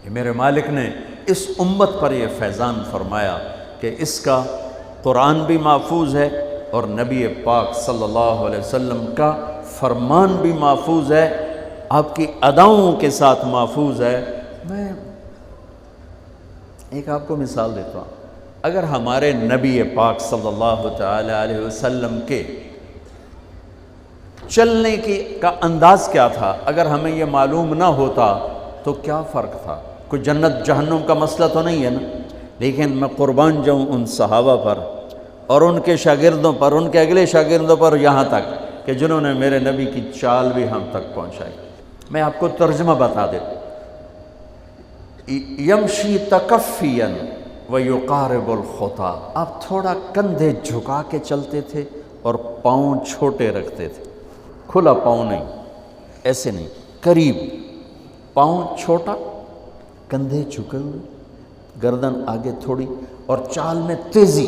کہ میرے مالک نے اس امت پر یہ فیضان فرمایا کہ اس کا قرآن بھی محفوظ ہے اور نبی پاک صلی اللہ علیہ وسلم کا فرمان بھی محفوظ ہے، آپ کی اداؤں کے ساتھ محفوظ ہے۔ میں ایک آپ کو مثال دیتا ہوں، اگر ہمارے نبی پاک صلی اللہ تعالی علیہ وسلم کے چلنے کا انداز کیا تھا، اگر ہمیں یہ معلوم نہ ہوتا تو کیا فرق تھا؟ کوئی جنت جہنم کا مسئلہ تو نہیں ہے نا، لیکن میں قربان جاؤں ان صحابہ پر اور ان کے شاگردوں پر، ان کے اگلے شاگردوں پر، یہاں تک کہ جنہوں نے میرے نبی کی چال بھی ہم تک پہنچائی۔ میں آپ کو ترجمہ بتا دیتا، یمشی تکفیا ویقارب الخطا، آپ تھوڑا کندھے جھکا کے چلتے تھے اور پاؤں چھوٹے رکھتے تھے، کھلا پاؤں نہیں، ایسے نہیں، قریب، پاؤں چھوٹا، کندھے جھکے ہوئے، گردن آگے تھوڑی، اور چال میں تیزی،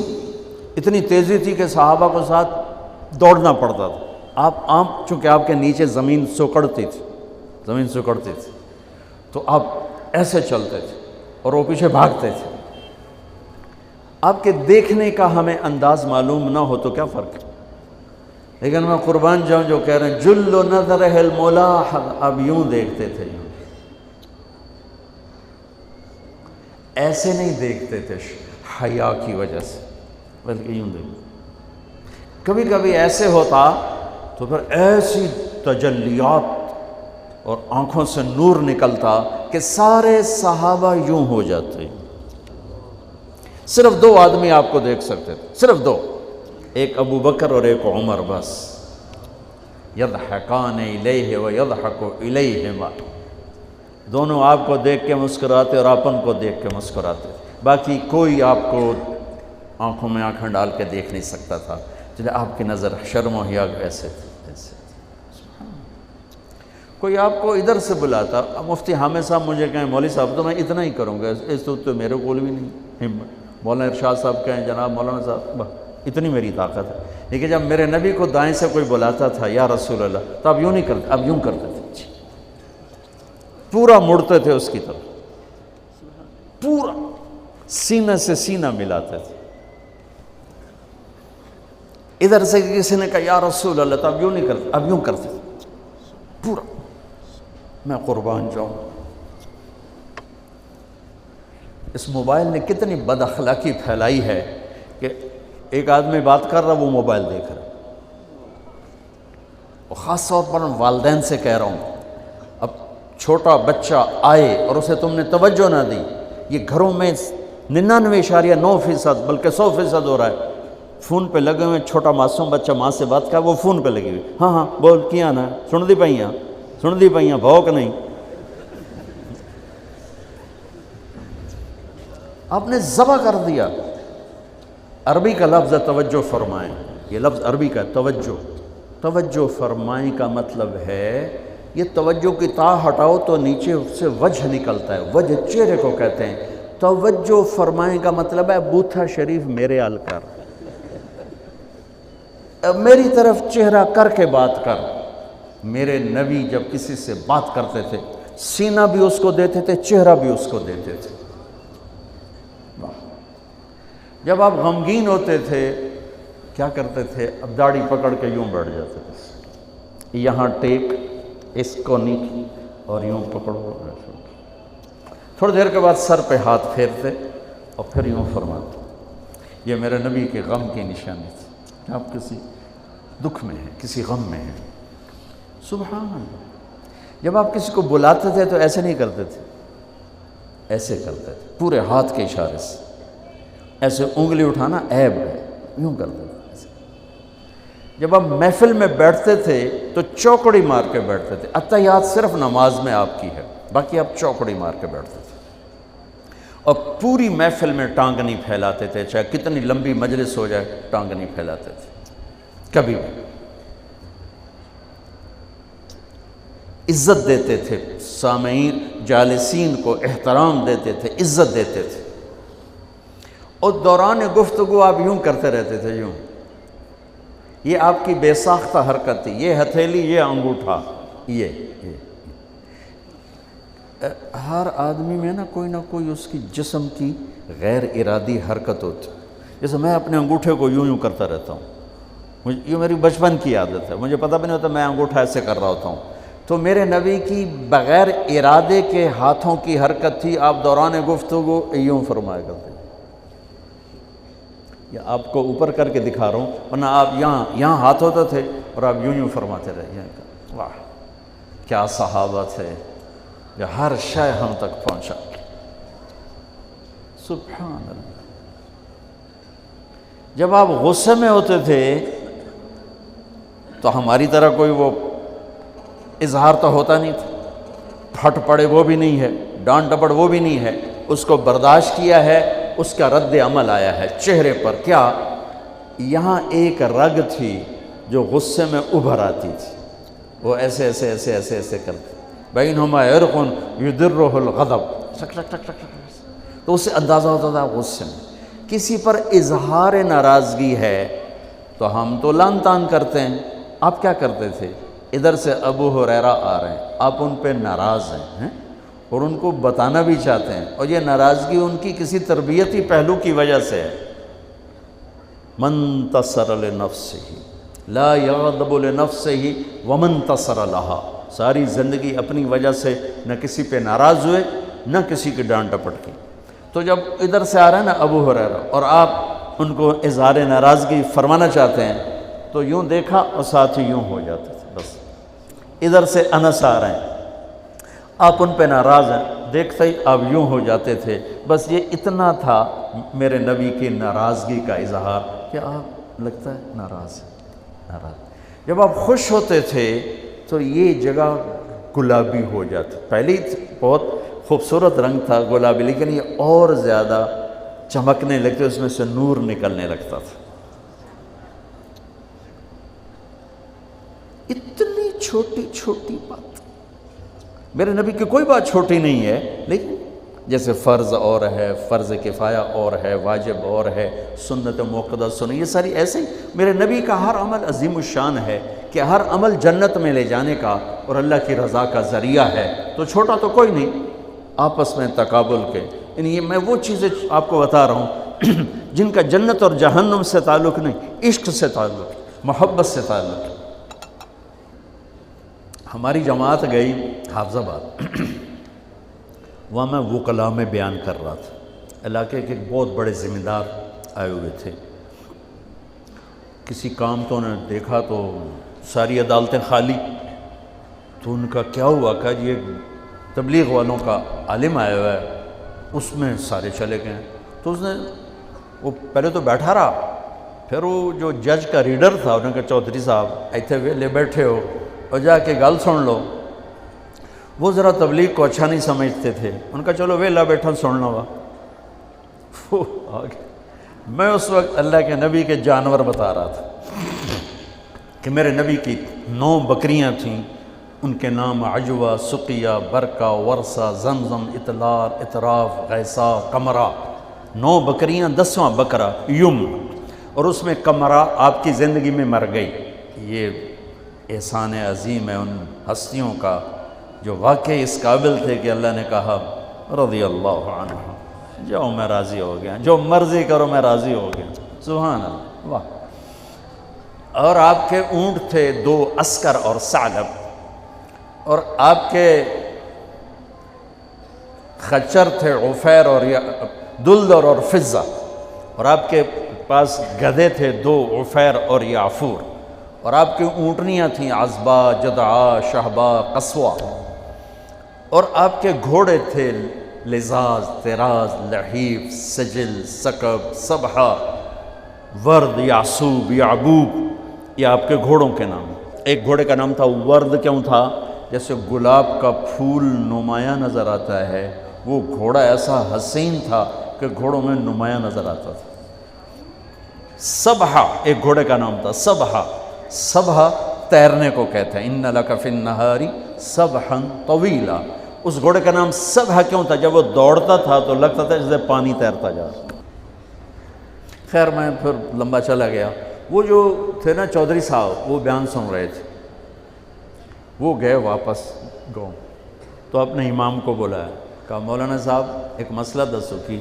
اتنی تیزی تھی کہ صحابہ کو ساتھ دوڑنا پڑتا تھا۔ آپ عام، چونکہ آپ کے نیچے زمین سکڑتی تھی، زمین سکڑتی تھی، تو آپ ایسے چلتے تھے اور وہ پیچھے بھاگتے تھے۔ آپ کے دیکھنے کا ہمیں انداز معلوم نہ ہو تو کیا فرق ہے؟ لیکن میں قربان جاؤں جو کہہ رہے ہیں جل نظرہ الملاحظ، اب یوں دیکھتے تھے، یوں ایسے نہیں دیکھتے تھے حیا کی وجہ سے، بلکہ یوں دیکھتے۔ کبھی کبھی ایسے ہوتا تو پھر ایسی تجلیات اور آنکھوں سے نور نکلتا کہ سارے صحابہ یوں ہو جاتے۔ صرف دو آدمی آپ کو دیکھ سکتے تھے، صرف دو، ایک ابو بکر اور ایک عمر، بس۔ یضحکان الیہ ویضحک الیہما، دونوں آپ کو دیکھ کے مسکراتے اور اپن کو دیکھ کے مسکراتے، باقی کوئی آپ کو آنکھوں میں آنکھیں ڈال کے دیکھ نہیں سکتا تھا، جنہیں آپ کی نظر شرم و حیا ایسے تھی، ایسے تھی۔ کوئی آپ کو ادھر سے بلاتا، مفتی حامد صاحب مجھے کہیں مولوی صاحب تو میں اتنا ہی کروں گا، اس تو میرے کول بھی نہیں ہمت۔ مولانا ارشاد صاحب کہیں جناب مولانا صاحب، اتنی میری طاقت ہے۔ لیکن جب میرے نبی کو دائیں سے کوئی بلاتا تھا یا رسول اللہ، تو اب یوں نہیں کرتے، اب یوں کرتے تھے، پورا مڑتے تھے اس کی طرف، پورا سینہ سے سینہ ملاتے تھے۔ ادھر سے کسی نے کہا یا رسول اللہ، تو اب یوں نہیں کرتے، اب یوں کرتے تھے پورا۔ میں قربان جاؤں، اس موبائل نے کتنی بد اخلاقی پھیلائی ہے کہ ایک آدمی بات کر رہا، وہ موبائل دیکھ رہا۔ اور خاص طور پر والدین سے کہہ رہا ہوں، اب چھوٹا بچہ آئے اور اسے تم نے توجہ نہ دی، یہ گھروں میں 99.9% بلکہ 100% ہو رہا ہے، فون پہ لگے ہوئے، چھوٹا معصوم بچہ ماں سے بات کر، وہ فون پہ لگی ہوئی، ہاں ہاں بول کیا نا، سن دی پئیاں، سن دی پئیاں، بھوک نہیں۔ آپ نے ذبح کر دیا۔ عربی کا لفظ ہے توجہ فرمائیں، یہ لفظ عربی کا توجہ، توجہ فرمائیں کا مطلب ہے، یہ توجہ کی تا ہٹاؤ تو نیچے سے وجہ نکلتا ہے، وجہ چہرے کو کہتے ہیں۔ توجہ فرمائیں کا مطلب ہے بوتھا شریف میرے حال کر، میری طرف چہرہ کر کے بات کر۔ میرے نبی جب کسی سے بات کرتے تھے، سینہ بھی اس کو دیتے تھے، چہرہ بھی اس کو دیتے تھے۔ جب آپ غمگین ہوتے تھے کیا کرتے تھے؟ اب داڑھی پکڑ کے یوں بیٹھ جاتے تھے، یہاں ٹیک، اس کو نیچے اور یوں پکڑو، تھوڑی دیر کے بعد سر پہ ہاتھ پھیرتے اور پھر یوں فرماتے۔ یہ میرے نبی کے غم کی نشانی تھی کہ آپ کسی دکھ میں ہیں، کسی غم میں ہیں۔ سبحان اللہ۔ جب آپ کسی کو بلاتے تھے تو ایسے نہیں کرتے تھے، ایسے کرتے تھے، پورے ہاتھ کے اشارے سے، ایسے انگلی اٹھانا عیب ہے، یوں کرتے تھے ایسے۔ جب آپ محفل میں بیٹھتے تھے تو چوکڑی مار کے بیٹھتے تھے، اتحیات صرف نماز میں آپ کی ہے، باقی آپ چوکڑی مار کے بیٹھتے تھے، اور پوری محفل میں ٹانگ نہیں پھیلاتے تھے، چاہے کتنی لمبی مجلس ہو جائے ٹانگ نہیں پھیلاتے تھے کبھی بھی۔ عزت دیتے تھے، سامعین جالسین کو احترام دیتے تھے، عزت دیتے تھے، اور دوران گفتگو آپ یوں کرتے رہتے تھے، یوں۔ یہ آپ کی بے ساختہ حرکت تھی، یہ ہتھیلی، یہ انگوٹھا، یہ ہر آدمی میں نا کوئی اس کی جسم کی غیر ارادی حرکت ہوتی. جیسے میں اپنے انگوٹھے کو یوں کرتا رہتا ہوں، یہ میری بچپن کی عادت ہے، مجھے پتہ بھی نہیں ہوتا میں انگوٹھا ایسے کر رہا ہوتا ہوں. تو میرے نبی کی بغیر ارادے کے ہاتھوں کی حرکت تھی. آپ دوران گفتگو یوں فرمایا کرتے. یا آپ کو اوپر کر کے دکھا رہا ہوں، ورنہ آپ یہاں ہاتھ ہوتے تھے اور آپ یوں فرماتے رہے. واہ کیا صحابہ تھے جو ہر شے ہم تک پہنچا. سبحان اللہ. جب آپ غصے میں ہوتے تھے تو ہماری طرح کوئی وہ اظہار تو ہوتا نہیں تھا. پھٹ پڑے وہ بھی نہیں ہے، ڈانٹ ڈپٹ وہ بھی نہیں ہے. اس کو برداشت کیا ہے، اس کا رد عمل آیا ہے چہرے پر. کیا یہاں ایک رگ تھی جو غصے میں ابھر آتی تھی، وہ ایسے ایسے ایسے ایسے ایسے کرتے. بینہما عرق یدرہ الغضب، ٹک ٹک ٹک ٹک. تو اس سے اندازہ ہوتا تھا غصے میں کسی پر اظہار ناراضگی ہے تو ہم تو لان تان کرتے ہیں. آپ کیا کرتے تھے؟ ادھر سے ابو ہریرہ آ رہے ہیں، آپ ان پہ ناراض ہیں اور ان کو بتانا بھی چاہتے ہیں، اور یہ ناراضگی ان کی کسی تربیتی پہلو کی وجہ سے ہے. من تصر لنفسہ لا یغضب لنفسہ ومن تصر لہا. ساری زندگی اپنی وجہ سے نہ کسی پہ ناراض ہوئے نہ کسی کی ڈانٹ ڈپٹ کی. تو جب ادھر سے آ رہے ہیں نا ابو ہریرہ اور آپ ان کو اظہار ناراضگی فرمانا چاہتے ہیں تو یوں دیکھا اور ساتھ ہی یوں ہو جاتے تھے. بس ادھر سے انس آ رہے ہیں، آپ ان پہ ناراض ہیں، دیکھتے ہی آپ یوں ہو جاتے تھے. بس یہ اتنا تھا میرے نبی کی ناراضگی کا اظہار کہ آپ لگتا ہے ناراض ہیں، ناراض. جب آپ خوش ہوتے تھے تو یہ جگہ گلابی ہو جاتی. پہلے بہت خوبصورت رنگ تھا گلابی، لیکن یہ اور زیادہ چمکنے لگتے، اس میں سے نور نکلنے لگتا تھا. اتنی چھوٹی چھوٹی بات. میرے نبی کی کوئی بات چھوٹی نہیں ہے، لیکن جیسے فرض اور ہے، فرض کفایہ اور ہے، واجب اور ہے، سنت موقدہ سنت، یہ ساری ایسے ہی. میرے نبی کا ہر عمل عظیم الشان ہے کہ ہر عمل جنت میں لے جانے کا اور اللہ کی رضا کا ذریعہ ہے. تو چھوٹا تو کوئی نہیں. آپس میں تقابل کے، یعنی یہ میں وہ چیزیں آپ کو بتا رہا ہوں جن کا جنت اور جہنم سے تعلق نہیں، عشق سے تعلق، محبت سے تعلق. ہماری جماعت گئی حافظ آباد، وہاں میں وکلاء میں بیان کر رہا تھا. علاقے کے بہت بڑے ذمہ دار آئے ہوئے تھے. کسی کام تو انہوں نے دیکھا تو ساری عدالتیں خالی. تو ان کا کیا ہوا کہ یہ تبلیغ والوں کا عالم آیا ہوا ہے، اس میں سارے چلے گئے. تو اس نے وہ پہلے تو بیٹھا رہا، پھر وہ جو جج کا ریڈر تھا انہوں نے کہا چودھری صاحب ایتھے ویلے بیٹھے ہو اور جا کے گل سن لو. وہ ذرا تبلیغ کو اچھا نہیں سمجھتے تھے. ان کا چلو ویلا بیٹھا سن لو. وہ آگے میں اس وقت اللہ کے نبی کے جانور بتا رہا تھا کہ میرے نبی کی 9 بکریاں تھیں، ان کے نام عجوہ، سقیہ، برکہ، ورثہ، زمزم، اطلال، اطراف، غیثہ، قمرہ. 9 بکریاں، 10واں بکرا یم، اور اس میں قمرہ آپ کی زندگی میں مر گئی. یہ احسان عظیم ہے ان ہستیوں کا جو واقعی اس قابل تھے کہ اللہ نے کہا رضی اللہ عنہ، جاؤ میں راضی ہو گیا، جو مرضی کرو میں راضی ہو گیا. سبحان اللہ. واہ. اور آپ کے اونٹ تھے 2 عسکر اور ثعلب، اور آپ کے خچر تھے عفیر اور دلدر اور فضہ، اور آپ کے پاس گدھے تھے 2 عفیر اور یعفور، اور آپ کی اونٹنیاں تھیں عذبہ، جدعا، شہبہ، قصوہ، اور آپ کے گھوڑے تھے لزاز، تراز، لحیف، سجل، سکب، سبحہ، ورد، یعصوب، یعبوب. یہ آپ کے گھوڑوں کے نام. ایک گھوڑے کا نام تھا ورد. کیوں تھا؟ جیسے گلاب کا پھول نمایاں نظر آتا ہے، وہ گھوڑا ایسا حسین تھا کہ گھوڑوں میں نمایاں نظر آتا تھا. سبحہ ایک گھوڑے کا نام تھا. سبحہ، سبحہ تیرنے کو کہتے ہیں. ان لک فی النہار سبحا طویلا. اس گھوڑے کا نام سبحہ کیوں تھا؟ جب وہ دوڑتا تھا تو لگتا تھا جیسے پانی تیرتا جا رہا. خیر میں پھر لمبا چلا گیا. وہ جو تھے نا چودھری صاحب، وہ بیان سن رہے تھے. وہ گئے واپس گاؤں. تو اپنے امام کو بلایا، کہا مولانا صاحب ایک مسئلہ دسو کی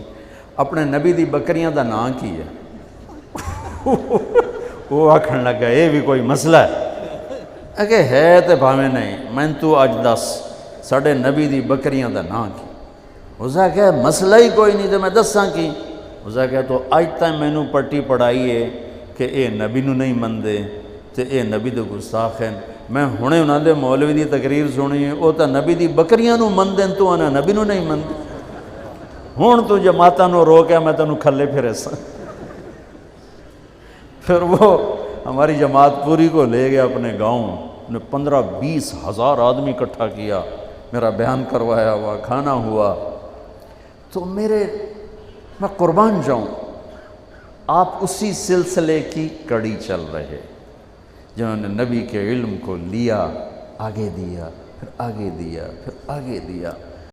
اپنے نبی دی بکریاں دا نام کی ہے؟ وہ آکھن لگا یہ بھی کوئی مسئلہ ہے کہ ہے تے بھاویں نہیں، میں تو اج دس ساڑھے نبی دی بکریاں دا نام کی؟ اسا کہا مسئلہ ہی کوئی نہیں تے میں دساں کی؟ اسا کہا تو اج تک میں نو پٹی پڑھائی ہے کہ اے نبی نو نہیں مندے تے اے نبی دے گستاخ ہیں، میں ہونے انہاں دے مولوی دی تقریر سنی ہے او تا نبی دی بکریاں نو مندیں تو انہاں نبی نو نہیں مندے، ہون تو جماعتاں نو روکیا میں تنو کھلے پھرے سا۔ پھر وہ ہماری جماعت پوری کو لے گیا اپنے گاؤں، نے 15-20 ہزار آدمی اکٹھا کیا، میرا بیان کروایا ہوا، کھانا ہوا۔ تو میں قربان جاؤں، آپ اسی سلسلے کی کڑی چل رہے جنہوں نے نبی کے علم کو لیا، آگے دیا، پھر آگے دیا، پھر آگے دیا۔